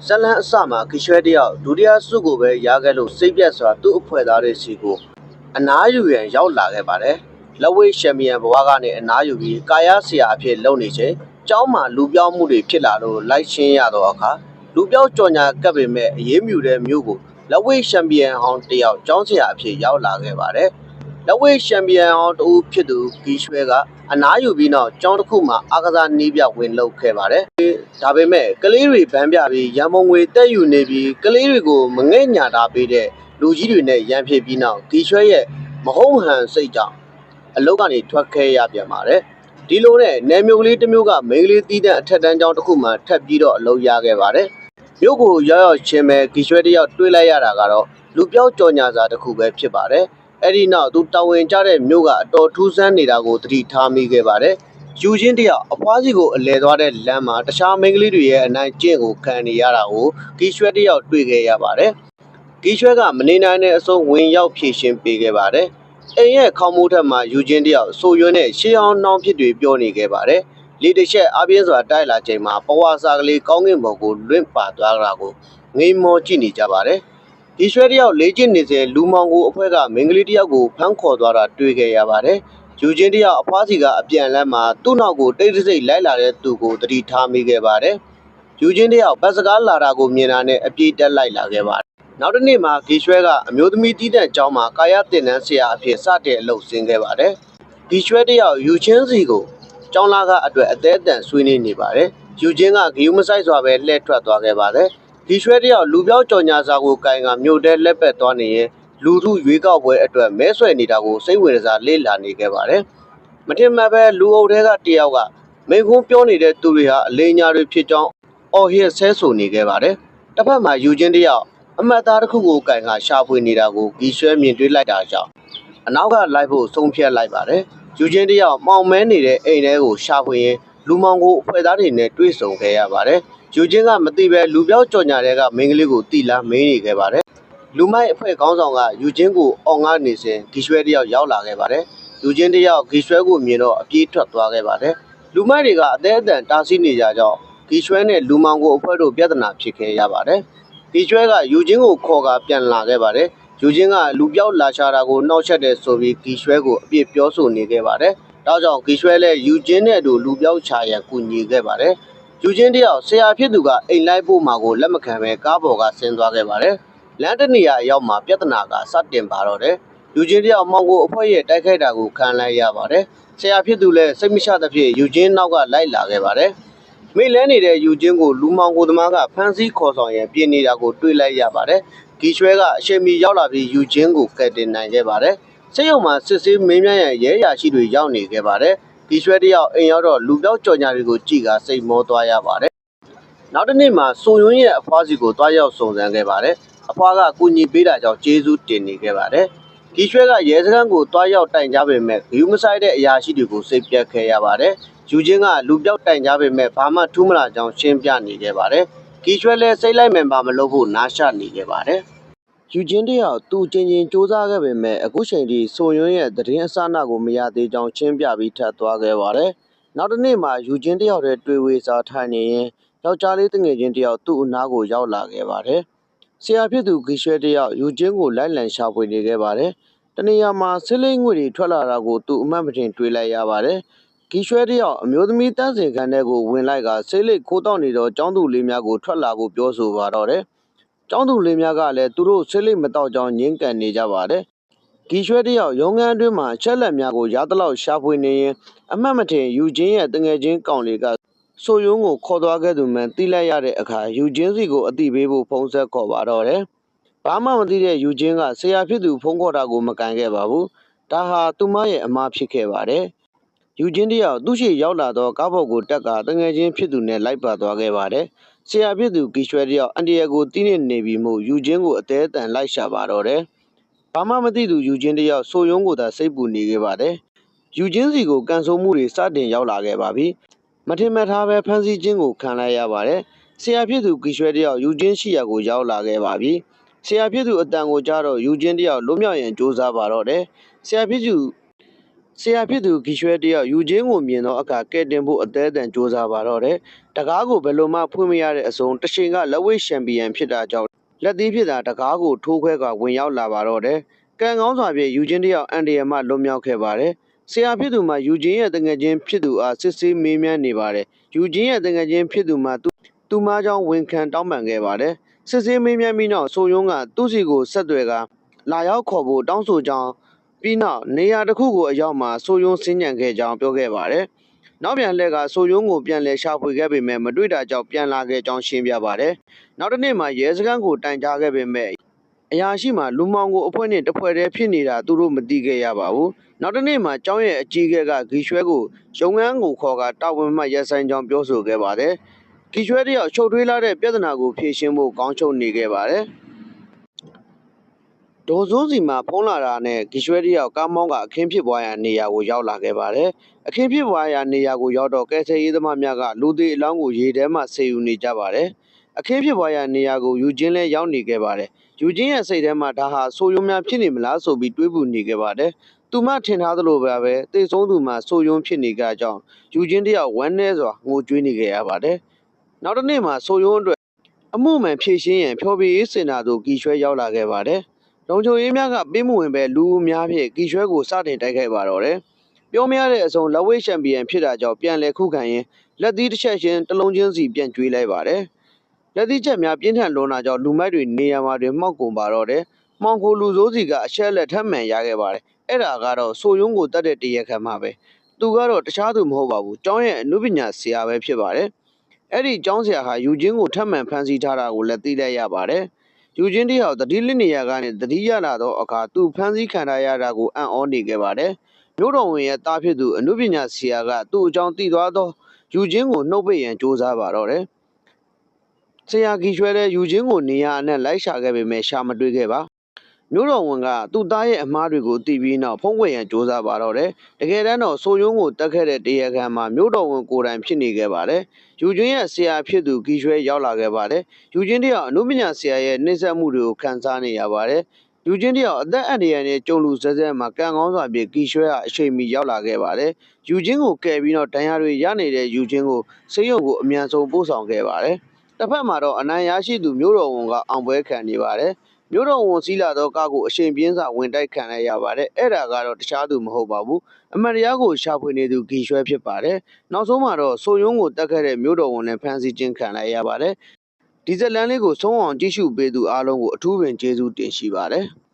ဇလန်းအစမှာခရွှဲတယောက်ဒုတိယစုကိုပဲရခဲ့လို့စိတ်ပြတ်စွာသူ့အဖွဲ့သားတွေစီကိုအနားယူရန်ရောက်လာခဲ့ပါတယ်။လက်ဝဲချန်ပီယံဘဝကနေအနားယူပြီးကာယဆရာအဖြစ်လုပ်နေချိန်ကျောင်းမှာလူပြောင်းမှုတွေဖြစ်လာလို့လိုက်ရှင်းရတော့အခါလူပြောင်းကြော်ညာကပ်ပေမဲ့အရေးမြူတဲ့မျိုးကိုလက်ဝဲချန်ပီယံဟောင်းတယောက်ကျောင်းဆရာအဖြစ်ရောက်လာခဲ့ပါတယ်။လက်ဝဲချန်ပီယံဟောင်းတူဖြစ်သူဂီရွှဲကအနားယူပြီးနောက်ကျောင်းတစ်ခုမှာအားကစားနည်းပြဝင်လုပ်ခဲ့ပါတယ်။ဒါပေမဲ့ကလေးတွေဗန်းပြပြီးရန်ပုံငွေတက်ယူနေပြီးကလေးတွေကိုမငဲ့ညာတာပေးတဲ့လူကြီးတွေနဲ့ရန်ဖြစ်ပြီးနောက်ဂီရွှဲရဲ့မဟုတ်ဟန်စိတ်ကြောင့်အလုတ်ကနေထွက်ခဲ့ရပြန်ပါတယ်။ဒီလိုနဲ့နယ်မျိုးကလေးတစ်မျိုးကမိန်းကလေးတီးတဲ့အထက်တန်းကျောင်းတစ်ခုမှထပ်ပြီးတော့အလုတ်ရခဲ့ပါတယ်။မြို့ကိုရောက်ချင်းပဲဂီရွှဲတယောက်တွေးလိုက်ရတာကတော့လူပြောက်ကြော်ညာစာတစ်ခုပဲဖြစ်ပါတယ်။အဲ့ဒီနောက်သူတာဝန်ကျတဲ့မြို့ကအတော်ထူးဆန်းနေတာကိုသတိထားမိခဲ့ပါတယ်။ယူချင်းတယောက်အဖွားစီကိုအလဲသွားတဲ့လမ်းမှာတခြားမိန်းကလေးတွေရဲ့အနိုင်ကျင့်ကိုခံနေရတာကိုဂီရွှဲတယောက်တွေ့ခဲ့ရပါတယ်။ဂီရွှဲကမနေနိုင်တဲ့အဆုံးဝင်ရောက်ဖြည့်ရှင်းပေးခဲ့ပါတယ်။အိမ်ရဲ့ခေါင်းမိုးထက်မှာယူချင်းတယောက်ဆိုရွံ့တဲ့ရှေးအောင်နှောင်းဖြစ်တွေပြောနေခဲ့ပါတယ်။လေတချက်အပြင်းစွာတိုက်လာချိန်မှာပဝါစာကလေးကောင်းကင်ဘုံကိုလွင့်ပါသွားတာကိုငိမ်မောကြည့်နေကြပါတယ်။ဒီရွှဲတယောက်လေ့ကျင့်နေစဉ်လူမောင်ကိုအဖွဲ့ကမိန်းကလေးတယောက်ကိုဖမ်းခေါ်သွားတာတွေ့ခဲ့ရပါတယ်။ယူချင်းတယောက်အဖွားစီကအပြန်လမ်းမှာသူ့နောက်ကိုတိတ်တဆိတ်လိုက်လာတဲ့သူကိုသတိထားမိခဲ့ပါတယ်။ယူချင်းတယောက်ဘတ်စကားလာတာကိုမြင်တာနဲ့အပြေးတက်လိုက်လာခဲ့ပါတယ်။နောက်တစ်နေ့မှာဂီရွှဲကအမျိုးသမီးတီးတဲ့ကျောင်းမှာကာယတင်နန်းဆရာအဖြစ်စတဲ့အလုပ်ဆင်းခဲ့ပါတယ်။ဂီရွှဲတယောက်ယူချင်းစီကိုကျောင်းလာကအတွက်အသေးအတန်ဆွေးနွေးနေပါတယ်။ယူချင်းကဂီယူမဆိုင်စွာပဲလှည့်ထွက်သွားခဲ့ပါတယ်။ဒီရွှဲတယောက်လူပြောက်ကြော်ညာစာကိုကင်ကမြို့တဲလက်ပတ်သွားနေရင်လူထုရွေးကောက်ပွဲအတွက်မဲဆွယ်နေတာကိုစိတ်ဝင်စားလေ့လာနေခဲ့ပါတယ်။မထင်မှတ်ပဲလူအုပ်ထဲကတယောက်ကမိန်ခွန်းပြောနေတဲ့သူတွေဟာအလေးညာတွေဖြစ်ကြောင်းအော်ဟစ်ဆဲဆိုနေခဲ့ပါတယ်။တစ်ဖက်မှာယူချင်းတယောက်အမတ်သားတစ်ခုကိုကင်ကရှာဖွေနေတာကိုဂီရွှဲမြင်တွေ့လိုက်တာကြောင့်အနောက်ကလိုက်ဖို့ဆုံးဖြတ်လိုက်ပါတယ်။ယူချင်းတယောက်မှောင်မဲနေတဲ့အိမ်ထဲကိုရှာဖွေရင်လူမောင်ကိုအဖွဲ့သားတွေနဲ့တွေ့ဆုံခဲ့ရပါတယ်။ယူချင်းကမသိပဲလူပြောက်ကြော်ညာတွေကမိန်းကလေးကိုတီလာမင်းနေခဲ့ပါတယ်။လူမိုက်အဖွဲ့ခေါင်းဆောင်ကယူချင်းကိုအောင်ငါနေစဉ်ဂီရွှဲတယောက်ရောက်လာခဲ့ပါတယ်။ယူချင်းတယောက်ဂီရွှဲကိုမြင်တော့အပြေးထွက်သွားခဲ့ပါတယ်။လူမိုက်တွေကအသေးအတန်တားဆီးနေကြကြောင်းဂီရွှဲနဲ့လူမောင်ကိုအဖွဲ့တို့ပြဿနာဖြစ်ခဲ့ရပါတယ်။ဂီရွှဲကယူချင်းကိုခေါ်ကာပြန်လာခဲ့ပါတယ်။ယူချင်းကလူပြောက်လာချတာကိုနှောက်ယှက်တယ်ဆိုပြီးဂီရွှဲကိုအပြစ်ပြောဆိုနေခဲ့ပါတယ်။ဒါကြောင့်ဂီရွှဲလည်းယူချင်းနဲ့အတူလူပြောက်ချရန်ကူညီခဲ့ပါတယ်။ယူချင်းတယောက်ဆရာဖြစ်သူကအိမ်လိုက်ဖို့မှာကိုလက်မခံပဲကားပေါ်ကဆင်းသွားခဲ့ပါတယ်။လမ်းတနေရာအရောက်မှာပြဿနာကစတင်ပါတော့တယ်။ယူချင်းတယောက်မောင်ကိုအဖွဲ့ရဲ့တိုက်ခိုက်တာကိုခံလိုက်ရပါတယ်။ဆရာဖြစ်သူလည်းစိတ်မချသဖြင့်ယူချင်းနောက်ကလိုက်လာခဲ့ပါတယ်။မိလဲနေတဲ့ယူချင်းကိုလူမောင်ကိုသမားကဖမ်းဆီးခေါ်ဆောင်ရန်ပြင်နေတာကိုတွေ့လိုက်ရပါတယ်။ဂီရွှဲကအချိန်မီရောက်လာပြီးယူချင်းကိုကယ်တင်နိုင်ခဲ့ပါတယ်။စိတ်ယုံမှာစစ်ဆေးမင်းမြန်းရန်ရဲရာရှိတွေရောက်နေခဲ့ပါတယ်။ဂီရွှဲတယောက်အိမ်ရောက်တော့လူပြောက်ကြော်ညာတွေကိုကြည့်ကစိတ်မောသွားရပါတယ်။နောက်တစ်နေ့မှာစုံယွန်းရဲ့အဖွားစီကိုတွားရောက်စုံစမ်းခဲ့ပါတယ်။အဖွားကကူညီပေးတာကြောင့်ကျေးဇူးတင်နေခဲ့ပါတယ်။ဂီရွှဲကရဲစခန်းကိုတွားရောက်တိုင်ကြပေမဲ့ဂယူမဆိုင်တဲ့အရာရှိတွေကိုစိတ်ပြတ်ခဲ့ရပါတယ်။ယူချင်းကလူပြောက်တိုင်ကြပေမဲ့ဘာမှထူးမလာကြောင်းရှင်းပြနေခဲ့ပါတယ်။ဂီရွှဲလည်းစိတ်လိုက်မှန်ပါမလို့ဖို့နားရှနေခဲ့ပါတယ်။ယူချင်းတယောက်သူချင်းချင်းစူးစမ်းခဲ့ပေမဲ့အခုချိန်ထိစုံယွန်းရဲ့သတင်းအစအနကိုမရသေးကြောင်းရှင်းပြပြီးထပ်သွားခဲ့ပါတယ်။နောက်တစ်နေ့မှာယူချင်းတယောက်တည်းတွေ့ဝေစာထိုင်နေရင်ယောက်ျားလေးတငယ်ချင်းတယောက်သူ့အနားကိုရောက်လာခဲ့ပါတယ်။ဆရာဖြစ်သူဂီရွှဲတယောက်ယူချင်းကိုလိုက်လံရှာဖွေနေခဲ့ပါတယ်။တနေရာမှာဆစ်လိမ့်ငွေတွေထွက်လာတာကိုသူအမှတ်မတင်တွေ့လိုက်ရပါတယ်။ဂီရွှဲတယောက်အမျိုးသမီးတန်းစင်ခန်းထဲကိုဝင်လိုက်ကဆေးလိပ်ခိုးတောက်နေတော့ចောင်းသူလေးများကိုထွက်လာကိုပြောဆိုပါတော့တယ်။ចောင်းသူလေးများကလည်းသူတို့ဆေးလိပ်မတောက်ကြောင်းငြင်းကန်နေကြပါတယ်။ဂီရွှဲတယောက်ရုံးခန်းအတွင်းမှာချက်လက်များကိုရသလောက်ရှာဖွေနေရင်အမှတ်မတင်ယူချင်းရဲ့တငယ်ချင်းကောင်လေးကဆိုယုံကိုခေါ်သွားခဲ့သူမှန်သိလိုက်ရတဲ့အခါယူချင်းစီကိုအတိပေးဖို့ဖုံးဆက်ခေါ်ပါတော့တယ်။ဘာမှမသိတဲ့ယူချင်းကဆရာဖြစ်သူဖုံးခေါ်တာကိုမကန်ခဲ့ပါဘူး။ဒါဟာသူမရဲ့အမှားဖြစ်ခဲ့ပါတယ်။ယူချင်းတယောက်သူ့ရှိရောက်လာတော့ကားပေါ်ကိုတက်ကတငယ်ချင်းဖြစ်သူနဲ့လိုက်ပါသွားခဲ့ပါတယ်။ဆရာဖြစ်သူဂီရွှဲတယောက်အန်တီရကိုတီးနေပြီးမှုယူချင်းကိုအသေးအတန်လိုက်ရှာပါတော့တယ်။ဘာမှမသိသူယူချင်းတယောက်ဆိုယုံကိုသာစိတ်ပူနေခဲ့ပါတယ်။ယူချင်းစီကိုကန်ဆိုးမှုတွေစတင်ရောက်လာခဲ့ပါပြီ။မထင်မှတ်ထားပဲဖမ်းဆီးခြင်းကိုခံလိုက်ရပါတယ်။ဆရာဖြစ်သူဂီရွှဲတယောက်ယူချင်းရှိရာကိုရောက်လာခဲ့ပါပြီ။ဆရာဖြစ်သူအတန်ကိုကြားတော့ယူချင်းတယောက်လွတ်မြောက်ရန်ကြိုးစားပါတော့တယ်။ဆရာဖြစ်သူ ဆရာဖြစ်သူဂီရွှဲတယောက်ယူချင်းကိုမြင်တော့အခါကဲတင်ဖို့အသေးအတန်စူးစမ်းပါတော့တယ်။တကားကိုဘယ်လိုမှဖွင့်မရတဲ့အစုံတရှင်ကလက်ဝှေ့ချန်ပီယံဖြစ်တာကြောင့်လက်သီးဖြစ်တာတကားကိုထိုးခွဲကဝင်ရောက်လာပါတော့တယ်။ကံကောင်းစွာဖြင့်ယူချင်းတယောက်အန်ဒီယမှလွန်မြောက်ခဲ့ပါတယ်။ဆရာဖြစ်သူမှယူချင်းရဲ့တငယ်ချင်းဖြစ်သူအားစစ်ဆေးမေးမြန်းနေပါတယ်။ယူချင်းရဲ့တငယ်ချင်းဖြစ်သူမှသူမကြောင့်ဝန်ခံတောင်းပန်ခဲ့ပါတယ်။စစ်ဆေးမေးမြန်းပြီးနောက်ဆိုယုံကသူ့စီကိုဆက်သွယ်ကလာရောက်ခေါ်ဖို့တောင်းဆိုကြောင်းပြီးနောက်နေရာတစ်ခုကိုအရောက်မှာဆိုယုံစင်းညံခဲ့ကြောင်းပြောခဲ့ပါတယ်။နောက်ပြန်လှည့်ကဆိုယုံကိုပြန်လဲရှာဖွေခဲ့ပေမဲ့မတွေ့တာကြောင့်ပြန်လာခဲ့ကြောင်းရှင်းပြပါတယ်။နောက်တစ်နေ့မှာရဲစခန်းကိုတိုင်ကြားခဲ့ပေမဲ့အရာရှိမှလူမောင်ကိုအဖွဲ့နဲ့တဖွဲ့တည်းဖြစ်နေတာသူတို့မသိခဲ့ရပါဘူး။နောက်တစ်နေ့မှာကျောင်းရဲ့အကြီးအကဲကဂီရွှဲကိုရုံငန်းကိုခေါ်ကတာဝန်မှရက်ဆိုင်ကြောင်းပြောဆိုခဲ့ပါတယ်။ဂီရွှဲတယောက်ချုပ်ထွေးလာတဲ့ပြဿနာကိုဖြေရှင်းဖို့ကောင်းချုပ်နေခဲ့ပါတယ်။ဒေါ်စိုးစီမှာဖုံးလာတာနဲ့ဂီရွှဲတယောက်ကားမောင်းကအခင်းဖြစ်ပွားရာနေရာကိုရောက်လာခဲ့ပါတယ်။အခင်းဖြစ်ပွားရာနေရာကိုရောက်တော့ကဲဆယ်ရေးသမားများကလူသေးအလောင်းကိုရေထဲမှာဆေးယူနေကြပါတယ်။အခင်းဖြစ်ပွားရာနေရာကိုယူချင်းလဲရောက်နေခဲ့ပါတယ်။ယူချင်းရဲ့စိတ်ထဲမှာဒါဟာဆိုယုံများဖြစ်နေမလားဆိုပြီးတွေးပူနေခဲ့ပါတယ်။သူမထင်ထားသလိုပဲတေဆုံးသူမှာဆိုယုံဖြစ်နေကြကြောင်းယူချင်းတယောက်ဝမ်းနည်းစွာငိုကြွေးနေခဲ့ရပါတယ်။နောက်တစ်နေ့မှာဆိုယုံအတွက်အမှုမှန်ဖြည့်ရှင်းရန်ဖျော်ဖြေရေးစင်တာသို့ဂီရွှဲရောက်လာခဲ့ပါတယ်။လုံခြုံရေးများကပေးမဝင်ပဲလူအများဖြင့်ဂီရွှဲကိုစတင်တိုက်ခိုက်ပါတော့တယ်။ပြောမရတဲ့အစုံလက်ဝှေ့ချန်ပီယံဖြစ်တာကြောင့်ပြန်လည်ခုခံရင်းလက်သီးတစ်ချက်ချင်းတစ်လုံးချင်းစီပြန်ကျွေးလိုက်ပါတယ်။လက်သီးချက်များပြင်းထန်လွန်တာကြောင့်လူမိုက်တွေနေရာမှာတွင်မှောက်ကုန်ပါတော့တယ်။မှောင်ခိုလူစိုးစီကအချက်လက်ထပ်မှန်ရခဲ့ပါတယ်။အဲ့ဒါကတော့ဆိုယုံကိုတတ်တဲ့တရက်ခံမှာပဲ။သူကတော့တခြားသူမဟုတ်ပါဘူး။ကျောင်းရဲ့အနုပညာဆရာပဲဖြစ်ပါတယ်။အဲ့ဒီကျောင်းဆရာဟာယူချင်းကိုထပ်မံဖမ်းဆီးထားတာကိုလည်းသိလိုက်ရပါတယ်။ယူချင်းတယောက်တတိလနေရာကနေတတိရလာတော့အခါသူဖမ်းဆီးခံရတာကိုအံ့ဩနေခဲ့ပါတယ်။မြို့တော်ဝင်ရဲ့တားဖြစ်သူအနုပညာဆရာကသူ့အကြောင်းသိသွားသောယူချင်းကိုနှုတ်ပိတ်ရန်စ조사ပါတော့တယ်။ဆရာဂီရွှဲတဲ့ယူချင်းကိုနေရာအနှံ့လိုက်ရှာခဲ့ပေမဲ့ရှာမတွေ့ခဲ့ပါ။မြို့တော်ဝင်ကသူ့သားရဲ့အမားတွေကိုသိပြီးနောက်ဖုံးကွယ်ရန်စ조사ပါတော့တယ်။တကယ်တမ်းတော့ဆိုယုံကိုတက်ခဲ့တဲ့တရားခံမှာမြို့တော်ဝင်ကိုယ်တိုင်ဖြစ်နေခဲ့ပါတယ်။ယူချင်းရဲ့ဆရာဖြစ်သူဂီရွှဲရောက်လာခဲ့ပါတယ်။ယူချင်းတယောက်အနုပညာဆရာရဲ့နှိမ့်ဆက်မှုတွေကိုခံစားနေရပါတယ်။ယူချင်းတယောက်အသက်အန္တရာယ်နဲ့ကြုံလူစက်စက်မှာကံကောင်းစွာဖြင့်ဂီရွှဲဟာအချိန်မီရောက်လာခဲ့ပါတယ်။ယူချင်းကိုကယ်ပြီးတော့ဒဏ်ရာတွေရနေတဲ့ယူချင်းကိုဆေးရုံကိုအမြန်ဆုံးပို့ဆောင်ခဲ့ပါတယ်။တစ်ဖက်မှာတော့အနိုင်ရရှိသူမြို့တော်ဝန်ကအောင်ပွဲခံနေပါတယ်။မြို့တော်ဝန်စီးလာသောကားကိုအချိန်ပြင်းစွာဝင်တိုက်ခံလိုက်ရပါတယ်။အဲ့ဒါကတော့တခြားသူမဟုတ်ပါဘူး။အမတ်တရားကိုရှာဖွေနေသူဂီရွှဲဖြစ်ပါတယ်။နောက်ဆုံးမှာတော့ဆိုယုံကိုတက်ခဲ့တဲ့မြို့တော်ဝန်နဲ့ဖမ်းဆီးခြင်းခံလိုက်ရပါတယ်။ဒီဇက်လန်လေးကိုဆုံးအောင်ကြည့်ရှုပေးသူအားလုံးကိုအထူးပင်ကျေးဇူးတင်ရှိပါတယ်။